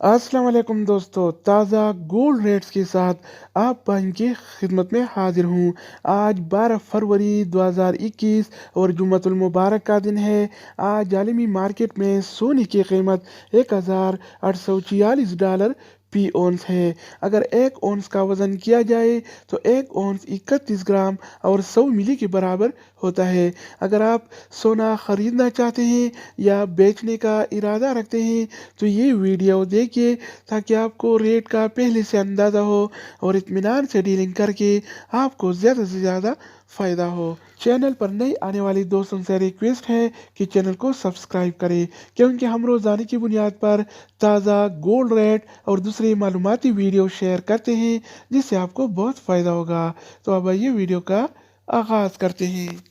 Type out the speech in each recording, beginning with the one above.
अस्सलाम वालेकुम दोस्तों, ताज़ा गोल्ड रेट्स के साथ आप भाई की खिदमत में हाजिर हूँ। आज 12 फरवरी 2021 और जुम्मतुल मुबारक का दिन है। आज आलमी मार्केट में सोने की कीमत $1846 फी औंस है। अगर एक औंस का वज़न किया जाए तो एक औंस 31 ग्राम और 100 मिली के बराबर होता है। अगर आप सोना खरीदना चाहते हैं या बेचने का इरादा रखते हैं तो ये वीडियो देखिए ताकि आपको रेट का पहले से अंदाज़ा हो और इत्मीनान से डीलिंग करके आपको ज़्यादा से ज़्यादा फ़ायदा हो। चैनल पर नए आने वाले दोस्तों से रिक्वेस्ट है कि चैनल को सब्सक्राइब करें, क्योंकि हम रोज़ाना की बुनियाद पर ताज़ा गोल्ड रेट और दूसरी मालूमाती वीडियो शेयर करते हैं जिससे आपको बहुत फ़ायदा होगा। तो अब आइए वीडियो का आगाज़ करते हैं।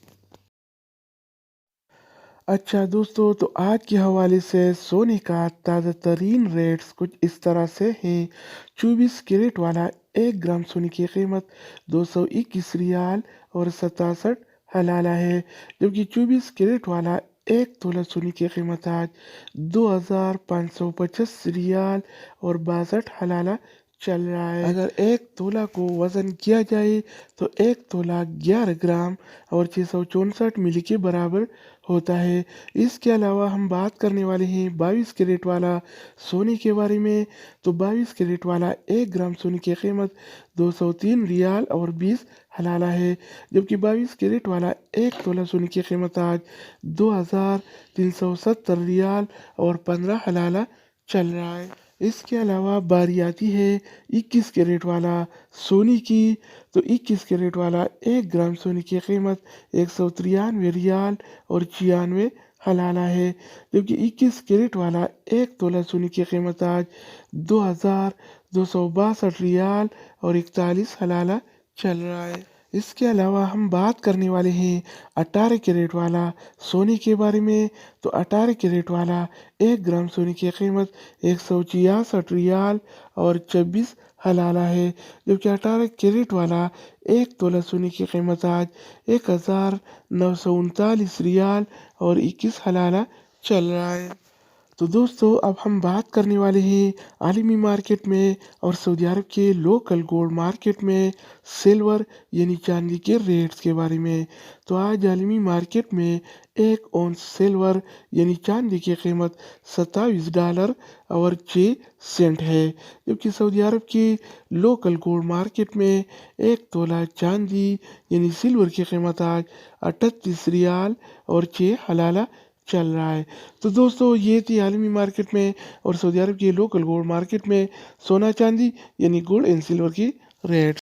अच्छा दोस्तों, तो आज के हवाले से सोने का ताज़ा तरीन रेट्स कुछ इस तरह से है। 24 कैरेट वाला 1 ग्राम सोने की कीमत 221 रियाल और 67 हलाला है, जबकि 24 कैरेट वाला 1 तोला सोने की कीमत आज 2525 रियाल और 62 हलाला चल रहा है। अगर 1 तोला को वज़न किया जाए तो 1 तोला 11 ग्राम और 664 मिली के बराबर होता है। इसके अलावा हम बात करने वाले हैं 22 कैरेट वाला सोने के बारे में। तो 22 कैरेट वाला 1 ग्राम सोने की कीमत 203 रियाल और 20 हलाला है, जबकि 22 कैरेट वाला 1 तोला सोने की कीमत आज 2370 रियाल और 15 हलाला चल रहा है। इसके अलावा बारी आती है 21 कैरेट वाला सोने की। तो 21 कैरेट वाला 1 ग्राम सोने की कीमत 193 रियाल और 96 हलाला है, जबकि 21 कैरेट वाला 1 तोला सोने की कीमत आज 2262 रियाल और 41 हलाला चल रहा है। इसके अलावा हम बात करने वाले हैं 18 कैरेट वाला सोने के बारे में। तो 18 कैरेट वाला 1 ग्राम सोने की कीमत 166 रियाल और 26 हलाला है, जबकि 18 कैरेट वाला 1 तोला सोने की कीमत आज 1939 रियाल और 21 हलाला चल रहा है। तो दोस्तों, अब हम बात करने वाले हैं आलमी मार्केट में और सऊदी अरब के लोकल गोल्ड मार्केट में सिल्वर यानी चांदी के रेट्स के बारे में। तो आज आलमी मार्केट में 1 औंस सिल्वर यानी चांदी की कीमत $27 और 6 सेंट है, जबकि सऊदी अरब की लोकल गोल्ड मार्केट में 1 तोला चांदी यानी सिल्वर की कीमत आज 38 रियाल और 6 हलाला चल रहा है। तो दोस्तों, ये थी आलमी मार्केट में और सऊदी अरब की लोकल गोल्ड मार्केट में सोना चांदी यानी गोल्ड एंड सिल्वर की रेट।